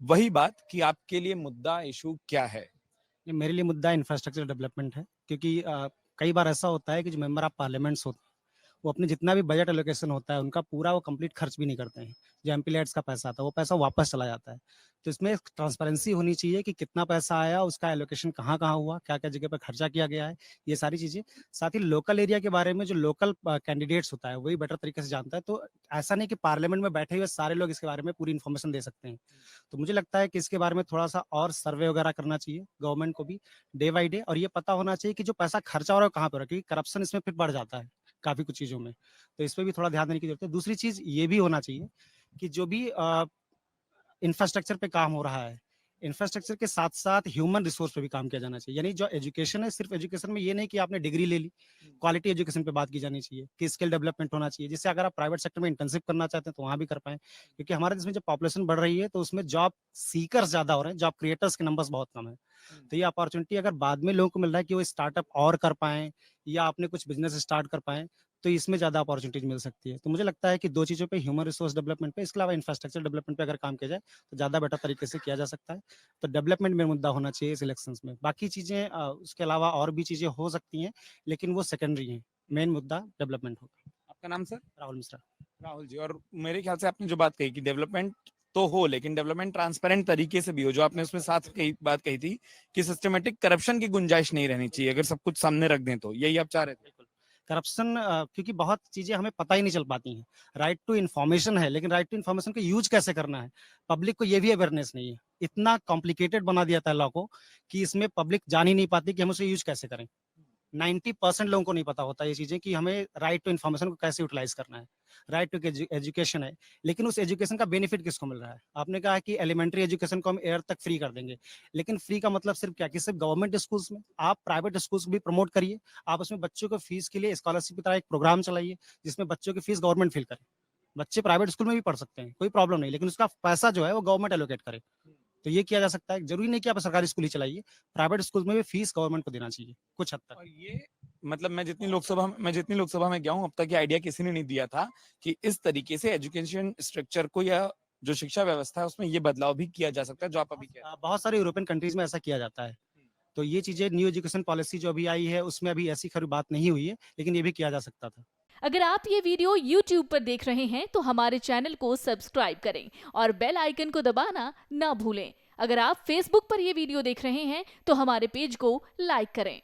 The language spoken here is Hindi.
वही बात कि आपके लिए मुद्दा इशू क्या है? ये मेरे लिए मुद्दा इंफ्रास्ट्रक्चर डेवलपमेंट है, क्योंकि कई बार ऐसा होता है कि जो मेंबर ऑफ पार्लियामेंट्स होते हैं, वो अपने जितना भी बजट एलोकेशन होता है, उनका पूरा वो कंप्लीट खर्च भी नहीं करते हैं। जो एमपी लैड्स का पैसा आता है, वो पैसा वापस चला जाता है। तो इसमें एक ट्रांसपेरेंसी होनी चाहिए कि कितना पैसा आया, उसका एलोकेशन कहाँ-कहाँ हुआ, क्या-क्या जगह पे खर्चा किया गया है, ये सारी चीज़ें। साथ ही लोकल एरिया के बारे में जो लोकल कैंडिडेट्स होता है, वही बेटर तरीके से जानता है। तो ऐसा नहीं कि पार्लियामेंट में बैठे हुए सारे लोग इसके बारे में पूरी इन्फॉर्मेशन दे सकते हैं। तो मुझे लगता है कि इसके बारे में थोड़ा-सा और सर्वे वगैरह करना चाहिए गवर्नमेंट को भी डे बाय डे, और ये पता होना चाहिए कि जो पैसा खर्चा हो रहा है, वो कहाँ पे हो रहा है, क्योंकि करप्शन इसमें फिर बढ़ जाता है, काफ़ी कुछ चीज़ों में। तो इस पे भी थोड़ा ध्यान देने की ज़रूरत है। दूसरी चीज़ ये भी होना चाहिए कि जो भी इंफ्रास्ट्रक्चर पे काम हो रहा है, इंफ्रास्ट्रक्चर के साथ-साथ ह्यूमन रिसोर्स पे भी काम किया जाना चाहिए। यानी जो एजुकेशन है, सिर्फ़ एजुकेशन में ये नहीं कि आपने डिग्री ले ली, क्वालिटी एजुकेशन पे बात की जानी चाहिए, कि स्किल डेवलपमेंट होना चाहिए, जिससे अगर आप प्राइवेट सेक्टर में इंटर्नशिप करना चाहते हैं, तो वहाँ भी कर पाएँ। क्योंकि हमारे देश में जब पॉपुलेशन बढ़ रही है, तो उसमें जॉब सीकर्स ज़्यादा हो रहे हैं, जॉब क्रिएटर्स के नंबर्स बहुत कम है। तो ये अपॉर्च्युनिटी अगर बाद में लोगों को मिल रहा है कि वो स्टार्टअप और कर पाएँ या अपने कुछ बिज़नेस स्टार्ट कर पाएँ, तो इसमें ज़्यादा अपॉर्च्युनिटीज़ मिल सकती है। तो मुझे लगता है कि 2 चीज़ों पे, ह्यूमन रिसोर्स डेवलपमेंट पे, इसके अलावा इंफ्रास्ट्रक्चर डेवलपमेंट पे अगर काम किया जाए, तो ज़्यादा बेटर तरीके से किया जा सकता है। तो डेवलपमेंट में मुद्दा होना चाहिए इस इलेक्शंस में। बाकी चीज़ें उसके अलावा और भी चीज़ें हो सकती हैं, लेकिन वो सेकेंडरी हैं। मेन मुद्दा डेवलपमेंट होगा। आपका नाम सर? राहुल मिश्रा। राहुल जी, और मेरे ख्याल से आपने जो बात कही कि डेवलपमेंट तो हो, लेकिन डेवलपमेंट ट्रांसपेरेंट तरीके से भी हो। जो आपने उसमें साथ कही बात कही थी कि सिस्टमैटिक करप्शन की गुंजाइश नहीं रहनी चाहिए, अगर सब कुछ सामने रख दें तो, यही आप चाह रहे थे? बिल्कुल। करप्शन क्योंकि बहुत चीज़ें हमें पता ही नहीं चल पाती हैं। राइट टू इन्फॉर्मेशन है, लेकिन राइट टू इन्फॉर्मेशन का यूज़ कैसे करना है, पब्लिक को ये भी अवेयरनेस नहीं है। इतना कॉम्प्लिकेटेड बना दिया था लॉ को कि इसमें पब्लिक जान ही नहीं पाती कि हम उसे यूज़ कैसे करें। 90% लोगों को नहीं पता होता ये चीज़ें कि हमें राइट टू इन्फॉर्मेशन को कैसे यूटिलाइज़ करना है। राइट टू एजुकेशन है, लेकिन उस एजुकेशन का बेनिफिट किसको मिल रहा है? आपने कहा कि एलिमेंट्री एजुकेशन को हम 8th तक फ्री कर देंगे, लेकिन फ्री का मतलब सिर्फ़ क्या, कि सिर्फ़ गवर्नमेंट स्कूल्स में? आप प्राइवेट स्कूल्स को भी प्रमोट करिए, आप उसमें बच्चों को फीस के लिए स्कॉलरशिप की तरह एक प्रोग्राम चलाइए, जिसमें बच्चों की फीस गवर्नमेंट फिल करे। बच्चे प्राइवेट स्कूल में भी पढ़ सकते हैं, कोई प्रॉब्लम नहीं, लेकिन उसका पैसा जो है वो गवर्नमेंट एलोकेट करे। तो ये किया जा सकता है। ज़रूरी नहीं कि आप सरकारी स्कूल ही चलाइए, प्राइवेट स्कूल में भी फीस गवर्नमेंट को देना चाहिए, कुछ हद तक। और ये मतलब मैं जितनी लोकसभा में गया हूँ, अब तक ये आइडिया किसी ने नहीं दिया था कि इस तरीके से एजुकेशन स्ट्रक्चर को या जो शिक्षा व्यवस्था है उसमें ये बदलाव भी किया जा सकता है, जो आप अभी कह रहे बहुत सारे यूरोपियन कंट्रीज़ में ऐसा किया जाता है। हैं। तो ये चीज़ें, न्यू एजुकेशन पॉलिसी जो अभी आई है, उसमें अभी ऐसी खरी बात नहीं हुई है, लेकिन ये भी किया जा सकता था। अगर आप ये वीडियो YouTube पर देख रहे हैं तो हमारे चैनल को सब्सक्राइब करें और बेल आइकन को दबाना ना भूलें। अगर आप Facebook पर ये वीडियो देख रहे हैं तो हमारे पेज को लाइक करें।